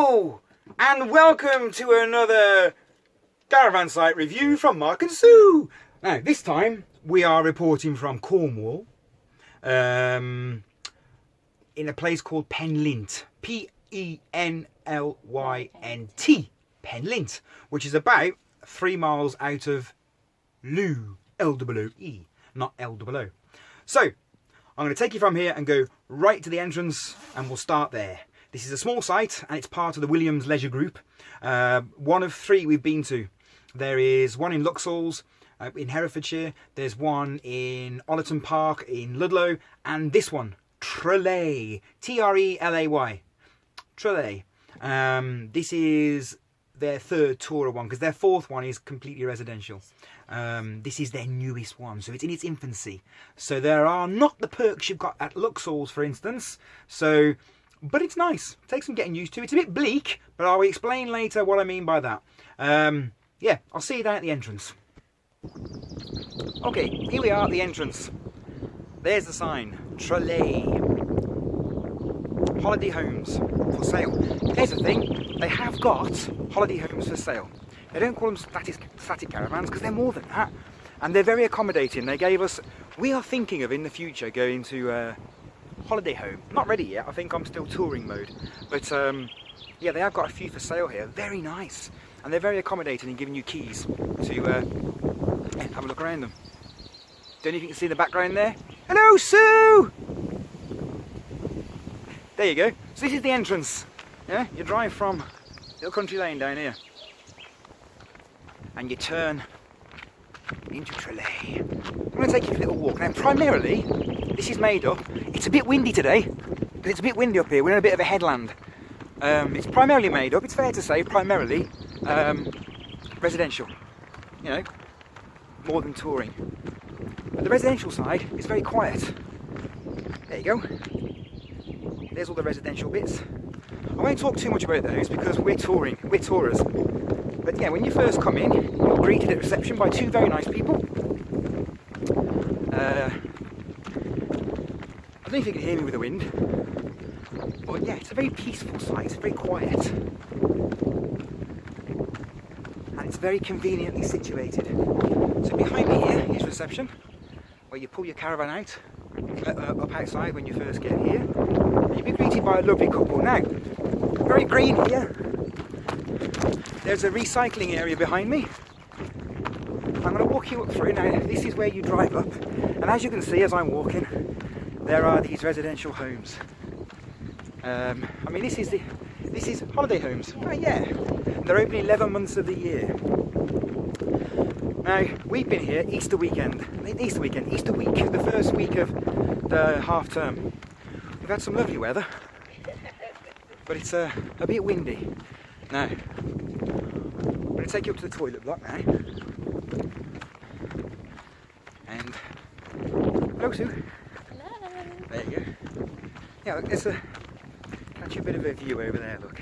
Hello and welcome to another caravan site review from Mark and Sue. Now this time we are reporting from Cornwall in a place called Penlynt, P-E-N-L-Y-N-T, Penlynt, which is about 3 miles out of Looe, L-O-O-E, not L-O-O. So I'm going to take you from here and go right to the entrance and we'll start there. This is a small site and it's part of the Williams Leisure Group. One of 3 we've been to. There is one in Looe in Herefordshire, there's one in Ollerton Park in Ludlow, and this one, Trelay, T-R-E-L-A-Y, Trelay. This is their 3rd tourer one, because their 4th one is completely residential. This is their newest one, so it's in its infancy. So there are not the perks you've got at Looe, for instance. But it's nice. Takes some getting used to. It's a bit bleak, but I'll explain later what I mean by that. Yeah, I'll see you down at the entrance. Okay, here we are at the entrance. There's the sign, Trelay. Holiday homes for sale. Here's the thing, they have got holiday homes for sale. They don't call them static caravans because they're more than that. And they're very accommodating. They gave us, we are thinking of in the future going to holiday home. Not ready yet, I think I'm still touring mode. But yeah, they have got a few for sale here. Very nice. And they're very accommodating in giving you keys to have a look around them. Don't know if you can see the background there. Hello, Sue! There you go. So this is the entrance. Yeah, you drive from little country lane down here. And you turn into Trelay. I'm going to take you for a little walk. Now primarily, this is made up. It's a bit windy today, because it's a bit windy up here. We're in a bit of a headland. It's primarily made up, it's fair to say, primarily residential. You know, more than touring. But the residential side is very quiet. There you go. There's all the residential bits. I won't talk too much about those because we're touring, we're tourers. But yeah, when you first come in, you're greeted at reception by 2 very nice people. I don't know if you can hear me with the wind. But yeah, it's a very peaceful site, it's very quiet. And it's very conveniently situated. So behind me here is reception, where you pull your caravan out, up outside when you first get here. And you'll be greeted by a lovely couple. Now, very green here. There's a recycling area behind me. I'm going to walk you up through. Now, this is where you drive up. And as you can see as I'm walking, there are these residential homes. I mean, this is holiday homes. Oh, yeah, they're open 11 months of the year. Now we've been here Easter week, the first week of the half term. We've had some lovely weather, but it's a bit windy. Now I'm going to take you up to the toilet block now. And hello, Sue. Hello. There you go. Yeah, look, there's catch a bit of a view over there, look.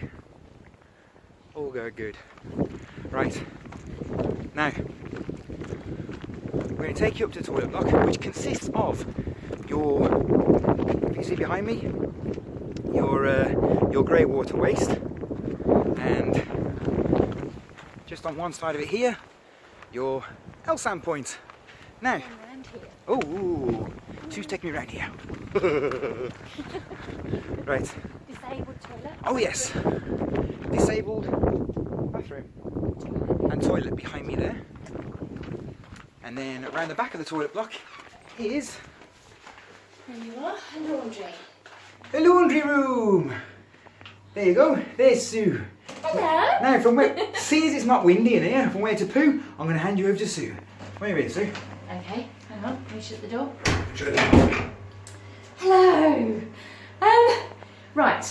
All go good. Right. Now, we're going to take you up to the toilet block, which consists of your, if you see behind me, your grey water waste, and just on one side of it here, your L-sand point. Now, oh, Sue's taking me around here. Right. Disabled toilet? Oh yes. Disabled bathroom and toilet behind me there. And then around the back of the toilet block is... There you are, a laundry. The laundry room! There you go, there's Sue. Hello! Now, seeing as it's not windy in here, from where to poo, I'm going to hand you over to Sue. Where are you, Sue? Okay, hang on, let me shut the door. Shut the door. Hello! Right,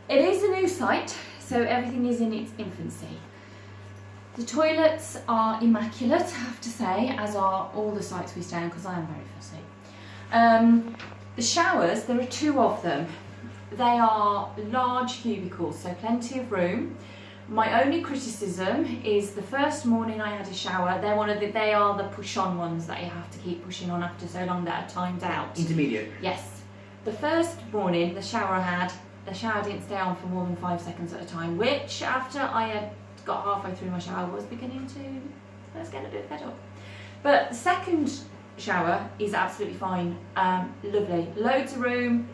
it is a new site, so everything is in its infancy. The toilets are immaculate, I have to say, as are all the sites we stay on, because I am very fussy. The showers, there are 2 of them. They are large cubicles, so plenty of room. My only criticism is the first morning I had a shower, they are the push-on ones that you have to keep pushing on after so long that are timed out. Intermediate. Yes. The first morning, the shower had the shower didn't stay on for more than 5 seconds at a time, which after I had got halfway through my shower was beginning to, I was getting a bit fed up. But the second shower is absolutely fine, lovely, loads of room,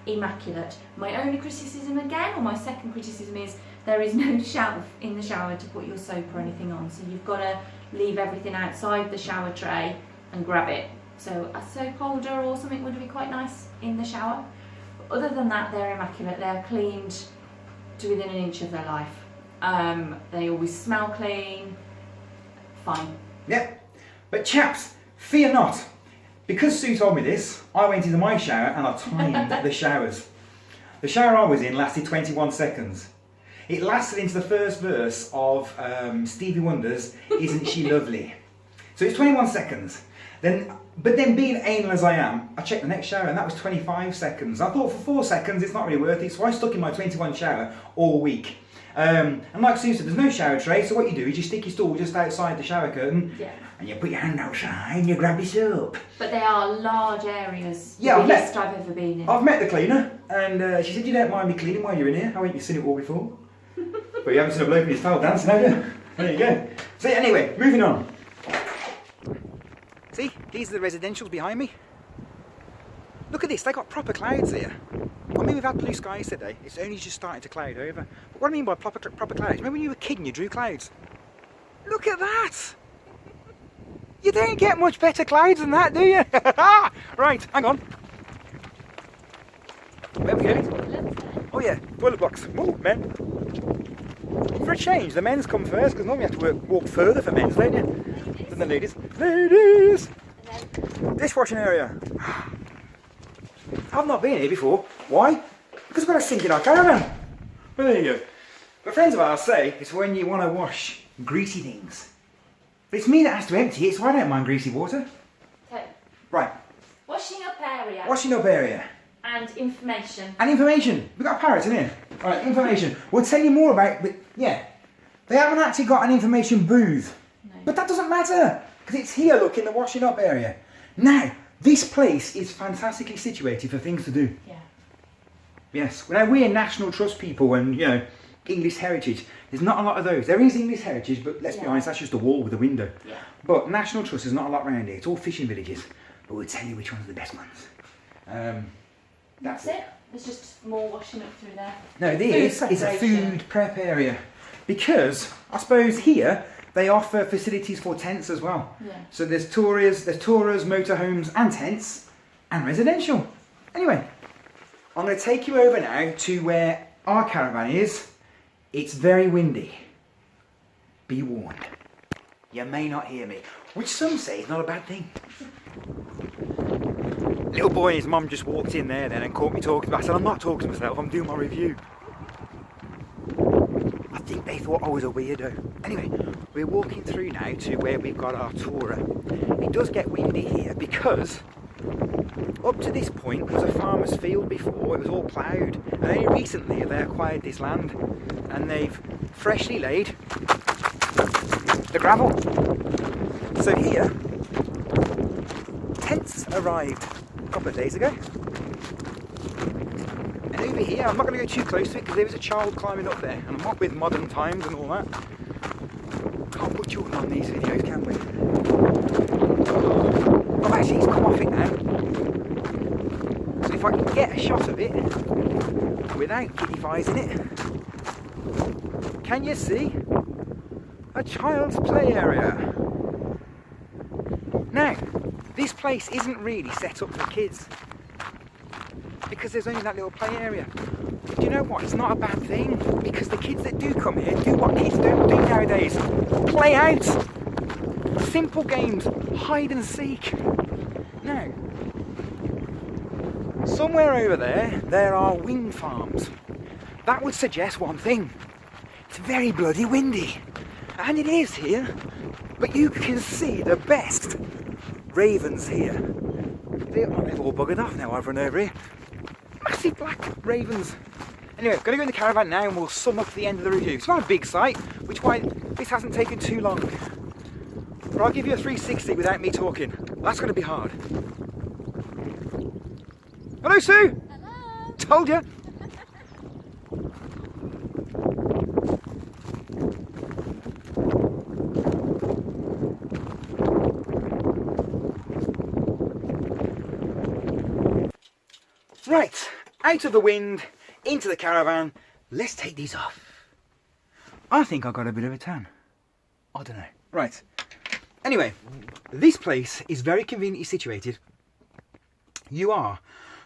immaculate. My only criticism again, or my second criticism, is there is no shelf in the shower to put your soap or anything on, so you've got to leave everything outside the shower tray and grab it. So a soap holder or something would be quite nice in the shower. But other than that, they're immaculate. They're cleaned to within an inch of their life. They always smell clean. Fine. Yep. But chaps, fear not. Because Sue told me this, I went into my shower and I timed the showers. The shower I was in lasted 21 seconds. It lasted into the first verse of Stevie Wonder's Isn't She Lovely? So it's 21 seconds. But then being anal as I am, I checked the next shower and that was 25 seconds. I thought for 4 seconds it's not really worth it, so I stuck in my 21 shower all week. And like Sue said, there's no shower tray, so what you do is you stick your stool just outside the shower curtain, and you put your hand outside and you grab your soap. But they are large areas. Yeah, the biggest I've ever been in. I've met the cleaner, and she said, you don't mind me cleaning while you're in here? I went, you've seen it all before. But you haven't seen a bloke in his towel dancing, have you? There you go. So anyway, moving on. See, these are the residentials behind me. Look at this, they got proper clouds here. I mean, we've had blue skies today, it's only just starting to cloud over. But what I mean by proper clouds, remember when you were a kid and you drew clouds? Look at that! You don't get much better clouds than that, do you? Right, hang on. Where are we going? Oh yeah, toilet blocks. Oh, men. For a change, the men's come first, because normally you have to walk further for men's, don't you? Than the ladies. Ladies! Dishwashing area. I've not been here before. Why? Because we've got a sink in our caravan. Well, there you go. But friends of ours say it's when you want to wash greasy things. But it's me that has to empty it, so I don't mind greasy water. So, right. washing up area. Washing up area. And information. And information. We've got a parrot in here. Alright, information. We'll tell you more about, but yeah. They haven't actually got an information booth. No. But that doesn't matter, because it's here, look, in the washing up area. Now, this place is fantastically situated for things to do. Yeah. Yes. Now, we're National Trust people and, you know, English heritage. There's not a lot of those. There is English heritage, but let's be honest, that's just a wall with a window. Yeah. But National Trust is not a lot around here. It's all fishing villages. But we'll tell you which ones are the best ones. That's it. There's just more washing up through there. No, this is a food prep area. Because, I suppose here, they offer facilities for tents as well. Yeah. So there's tourers, motorhomes and tents and residential. Anyway, I'm going to take you over now to where our caravan is. It's very windy. Be warned. You may not hear me, which some say is not a bad thing. Little boy and his mum just walked in there then and caught me talking. I said, I'm not talking to myself, I'm doing my review. I think they thought I was a weirdo. Anyway, we're walking through now to where we've got our tourer. It does get windy here because up to this point was a farmer's field before, it was all ploughed. And only recently they acquired this land and they've freshly laid the gravel. So here, tents arrived a couple of days ago. And over here, I'm not going to go too close to it because there is a child climbing up there, and I'm not with modern times and all that. Can't put children on these videos, can we? Oh, actually, he's come off it now. So if I can get a shot of it without kiddifies in it, can you see? A child's play area. Now, this place isn't really set up for kids because there's only that little play area. But do you know what? It's not a bad thing because the kids that do come here do what kids don't do nowadays. Play out. Simple games. Hide and seek. Now, somewhere over there are wind farms. That would suggest one thing. It's very bloody windy. And it is here. But you can see the best ravens here. They've all buggered off now, I've run over here. Massive black ravens. Anyway, I'm going to go in the caravan now and we'll sum up the end of the review. It's not a big site, which is why this hasn't taken too long. But I'll give you a 360 without me talking. That's going to be hard. Hello, Sue! Hello! Told you! Right, out of the wind, into the caravan. Let's take these off. I think I got a bit of a tan. I don't know. Right. Anyway, this place is very conveniently situated. You are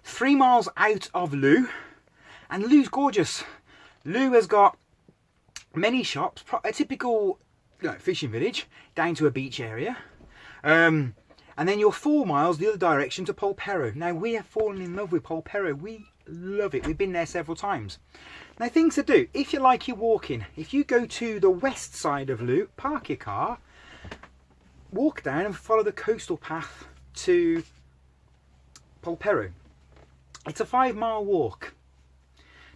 3 miles out of Looe, and Looe's gorgeous. Looe has got many shops, a typical fishing village, down to a beach area. And then you're 4 miles the other direction to Polperro. Now, we have fallen in love with Polperro. We love it. We've been there several times. Now, things to do. If you like your walking, if you go to the west side of Looe, park your car, walk down and follow the coastal path to Polperro. It's a 5-mile walk.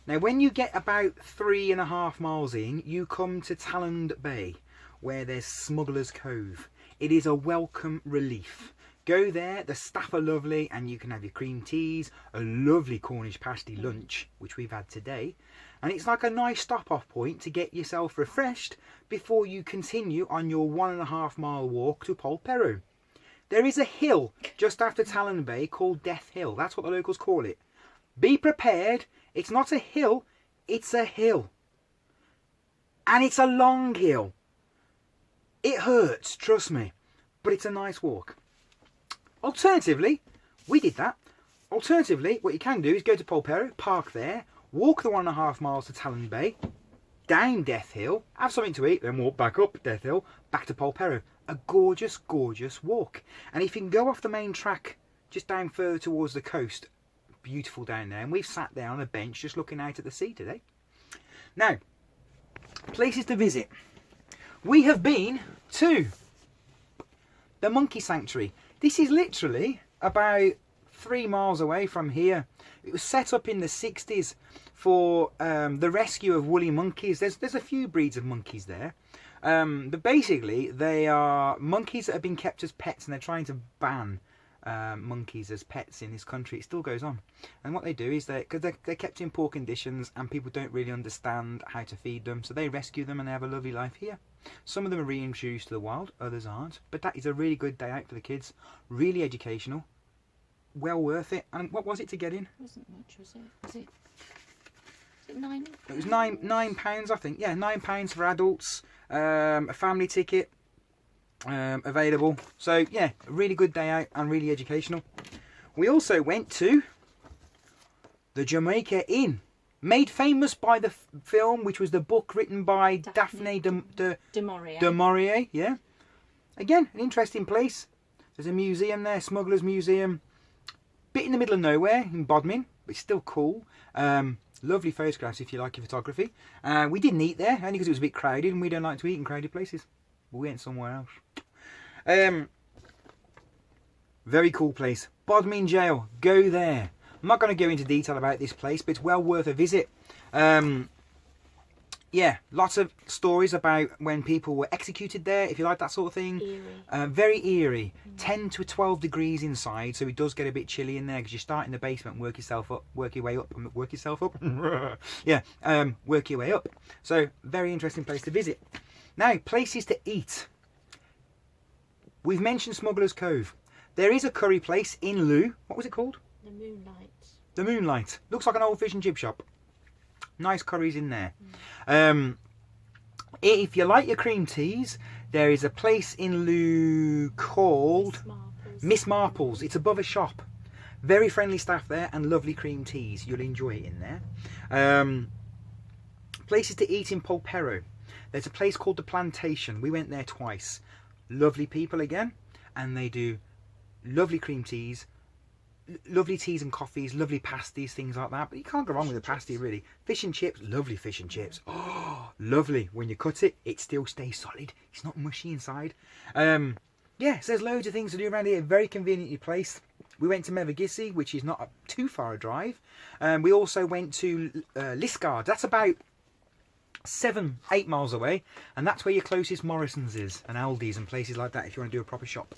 Now, when you get about 3.5 miles in, you come to Talland Bay, where there's Smuggler's Cove. It is a welcome relief. Go there, the staff are lovely, and you can have your cream teas, a lovely Cornish pasty lunch, which we've had today. And it's like a nice stop-off point to get yourself refreshed before you continue on your 1.5 mile walk to Polperro. There is a hill just after Talland Bay called Death Hill. That's what the locals call it. Be prepared. It's not a hill, it's a hill. And it's a long hill. It hurts, trust me. But it's a nice walk. Alternatively, we did that. Alternatively, what you can do is go to Polperro, park there, walk the 1.5 miles to Talland Bay, down Death Hill, have something to eat, then walk back up Death Hill, back to Polperro. A gorgeous, gorgeous walk. And if you can go off the main track, just down further towards the coast, beautiful down there. And we've sat there on a bench just looking out at the sea today. Now, places to visit. We have been to the Monkey Sanctuary. This is literally about 3 miles away from here. It was set up in the 60s for the rescue of woolly monkeys. There's a few breeds of monkeys there. But basically, they are monkeys that have been kept as pets, and they're trying to ban monkeys as pets in this country. It still goes on. And what they do is because they're kept in poor conditions and people don't really understand how to feed them, so they rescue them and they have a lovely life here. Some of them are reintroduced to the wild, others aren't. But that is a really good day out for the kids. Really educational. Well worth it. And what was it to get in? It wasn't much, was it? Was it £9? It was £9, I think. Yeah, £9 for adults. A family ticket available. So yeah, a really good day out and really educational. We also went to the Jamaica Inn, made famous by the film, which was the book written by Daphne du Maurier. Yeah, again, an interesting place. There's a museum there, Smugglers Museum, bit in the middle of nowhere in Bodmin, but it's still cool. Lovely photographs if you like your photography. We didn't eat there, only because it was a bit crowded, and we don't like to eat in crowded places. We went somewhere else. Very cool place. Bodmin Jail, go there. I'm not going to go into detail about this place, but it's well worth a visit. Yeah, lots of stories about when people were executed there, if you like that sort of thing. Eerie. Very eerie. 10 to 12 degrees inside, so it does get a bit chilly in there because you start in the basement and work yourself up, work your way up, work yourself up. Yeah, work your way up. So, very interesting place to visit. Now, places to eat. We've mentioned Smuggler's Cove. There is a curry place in Looe. What was it called? The Moonlight. The Moonlight. Looks like an old fish and chip shop. Nice curries in there. If you like your cream teas, there is a place in Looe called Miss Marple's. It's above a shop. Very friendly staff there and lovely cream teas. You'll enjoy it in there. Places to eat in Polperro. There's a place called The Plantation. We went there twice. Lovely people again, and they do lovely cream teas, lovely teas and coffees, lovely pasties, things like that. But you can't go wrong with a pasty, really. Fish and chips, lovely fish and chips. Oh, lovely. When you cut it, it still stays solid. It's not mushy inside. Yeah, so there's loads of things to do around here. Very conveniently placed. We went to Mevagissey, which is not too far a drive. We also went to Liskeard. That's about 7-8 miles away, and that's where your closest Morrison's is, and Aldi's and places like that if you want to do a proper shop.